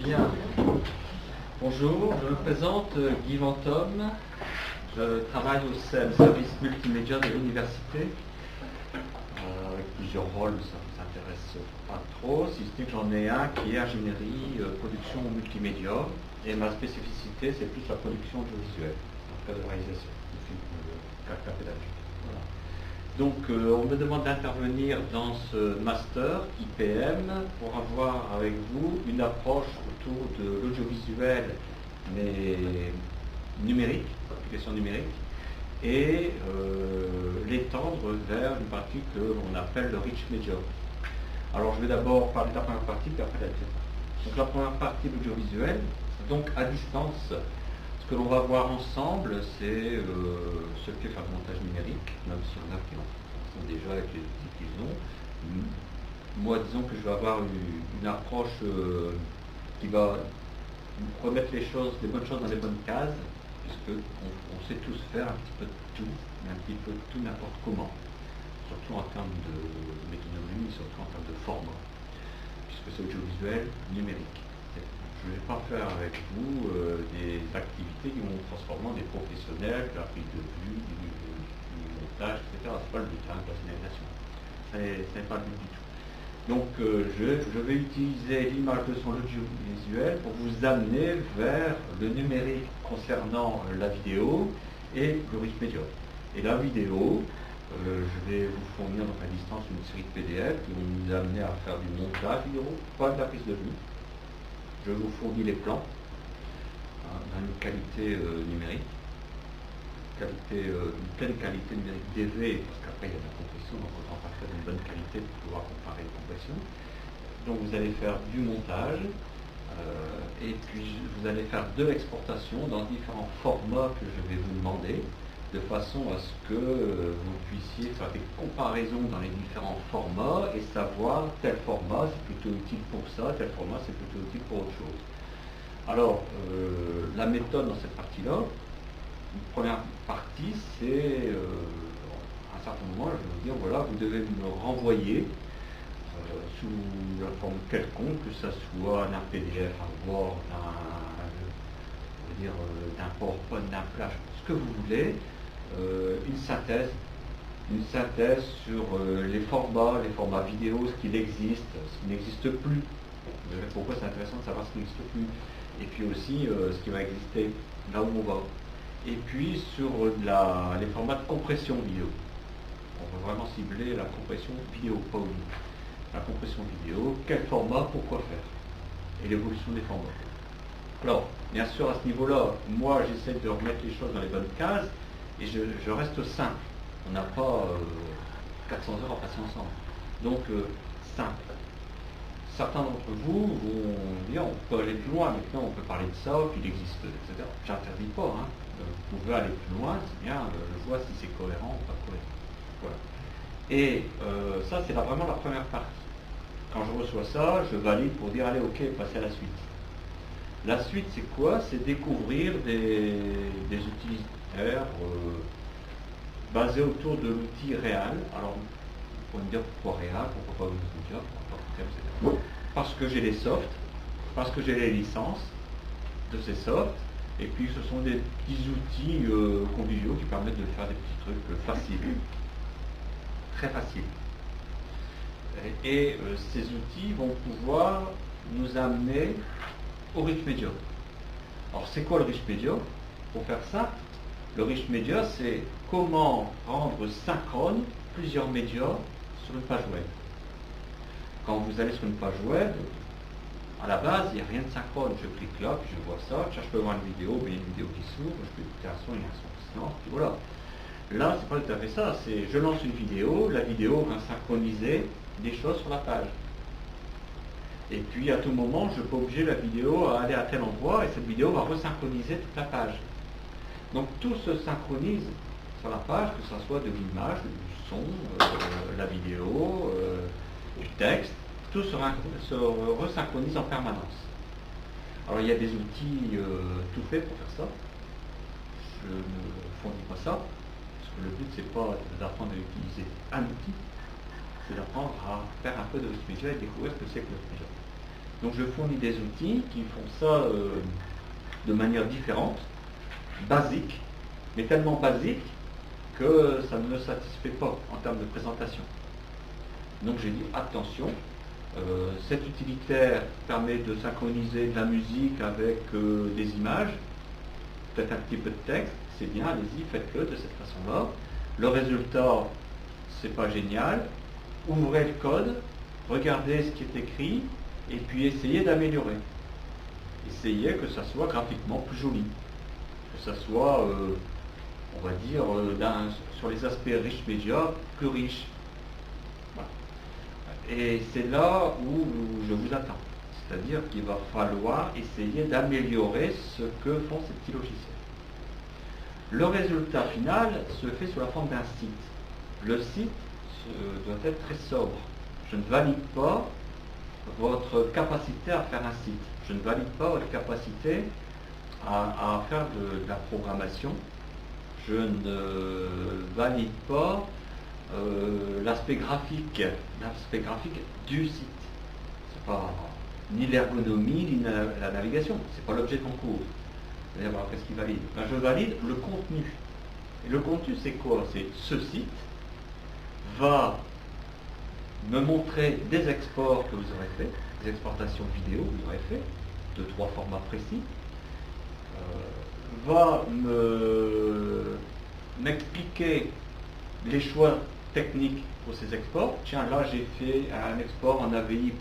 Bien. Bonjour, je me présente Guy Vanthomme. Je travaille au SEM, service multimédia de l'université, avec plusieurs rôles, ça ne vous intéresse pas trop, si ce n'est que j'en ai un qui est ingénierie, production multimédia, et ma spécificité c'est plus la production audiovisuelle, en cas de réalisation de films, caractère pédagogique. Voilà. Donc on me demande d'intervenir dans ce master IPM pour avoir avec vous une approche autour de l'audiovisuel mais numérique, application numérique, et l'étendre vers une partie que l'on appelle le rich media. Alors je vais d'abord parler de la première partie, puis après la deuxième partie. Donc la première partie de l'audiovisuel, donc à distance. Ce que l'on va voir ensemble, c'est ce qu'est faire du montage numérique, même si on a qui en font déjà avec les outils qu'ils ont. Moi, disons que je vais avoir une approche qui va remettre les bonnes choses dans les bonnes cases, puisque on sait tous faire un petit peu de tout, mais un petit peu de tout n'importe comment, surtout en termes de méthodologie, surtout en termes de format, puisque c'est audiovisuel numérique. Je ne vais pas faire avec vous des activités qui vont transformer en des professionnels, de la prise de vue, du montage, etc. Ce n'est pas le but, la personnalisation. Ce n'est pas le but du tout. Donc je vais utiliser l'image de son audiovisuel pour vous amener vers le numérique concernant la vidéo et le rich media. Et la vidéo, je vais vous fournir donc à distance une série de PDF qui vont nous amener à faire du montage vidéo, pas de la prise de vue. Je vous fournis les plans dans une qualité numérique, une pleine qualité numérique DV, parce qu'après il y a de la compression, donc autant pas faire une bonne qualité pour pouvoir comparer les compressions. Donc vous allez faire du montage, et puis vous allez faire de l'exportation dans différents formats que je vais vous demander, de façon à ce que vous puissiez faire des comparaisons dans les différents formats et savoir tel format c'est plutôt utile pour ça, tel format c'est plutôt utile pour autre chose. Alors, la méthode dans cette partie-là, une première partie, c'est à un certain moment, je vais vous dire, voilà, vous devez me renvoyer sous la forme quelconque, que ce soit d'un PDF, un Word, d'un PowerPoint, d'un Flash, ce que vous voulez, une synthèse sur les formats vidéo, ce qu'il existe, ce qui n'existe plus. Pourquoi c'est intéressant de savoir ce qui n'existe plus. Et puis aussi ce qui va exister là où on va. Et puis sur les formats de compression vidéo. On va vraiment cibler la compression vidéo, pas audio. La compression vidéo, quel format, pourquoi faire. Et l'évolution des formats. Alors, bien sûr, à ce niveau-là, moi j'essaie de remettre les choses dans les bonnes cases. Et je reste simple. On n'a pas 400 heures à passer ensemble. Donc, simple. Certains d'entre vous vont dire on peut aller plus loin, maintenant on peut parler de ça, puis il existe, etc. J'interdis pas. Hein. Vous pouvez aller plus loin, c'est bien, je vois si c'est cohérent ou pas cohérent. Voilà. Et ça, c'est vraiment la première partie. Quand je reçois ça, je valide pour dire allez, ok, passez à la suite. La suite, c'est quoi? C'est découvrir des utilitaires basés autour de l'outil réal. Alors, vous pouvez me dire pourquoi réal, pourquoi pas Wikimedia, pourquoi pas etc. Parce que j'ai les softs, parce que j'ai les licences de ces softs, et puis ce sont des petits outils conviviaux qui permettent de faire des petits trucs faciles, très faciles. Et ces outils vont pouvoir nous amener au rich media. Alors c'est quoi le rich media? Pour faire ça, le rich media c'est comment rendre synchrone plusieurs médias sur une page web. Quand vous allez sur une page web, à la base, il n'y a rien de synchrone. Je clique là, puis je vois ça, je peux voir une vidéo, mais il y a une vidéo qui s'ouvre, je peux écouter un son, il y a un son qui se lance, puis voilà. Là, c'est pas tout à fait ça, c'est je lance une vidéo, la vidéo va synchroniser des choses sur la page. Et puis à tout moment, je peux obliger la vidéo à aller à tel endroit, et cette vidéo va resynchroniser toute la page. Donc tout se synchronise sur la page, que ce soit de l'image, du son, la vidéo, du texte, tout se resynchronise en permanence. Alors il y a des outils tout faits pour faire ça. Je ne fournis pas ça, parce que le but c'est pas d'apprendre à utiliser un outil, c'est d'apprendre à faire un peu de rich media et découvrir ce que c'est que le rich media. Donc je fournis des outils qui font ça de manière différente, basique, mais tellement basique que ça ne me satisfait pas en termes de présentation. Donc j'ai dit attention, cet utilitaire permet de synchroniser de la musique avec des images, peut-être un petit peu de texte, c'est bien, allez-y, faites-le de cette façon-là. Le résultat, c'est pas génial. Ouvrez le code, regardez ce qui est écrit, et puis essayez d'améliorer. Essayez que ça soit graphiquement plus joli, que ça soit, on va dire, sur les aspects riches médias, plus riche. Voilà. Et c'est là où je vous attends. C'est-à-dire qu'il va falloir essayer d'améliorer ce que font ces petits logiciels. Le résultat final se fait sous la forme d'un site. Le site doit être très sobre. Je ne valide pas votre capacité à faire un site. Je ne valide pas votre capacité à faire de la programmation. Je ne valide pas l'aspect graphique du site. C'est pas ni l'ergonomie, ni la navigation. C'est pas l'objet de mon cours. Vous allez voir qu'est-ce qu'il valide. Ben, je valide le contenu. Et le contenu, c'est quoi? C'est ce site va me montrer des exports que vous aurez fait, des exportations vidéo que vous aurez fait, de 3 formats précis, va m'expliquer les choix techniques pour ces exports. Tiens, là j'ai fait un export en AVI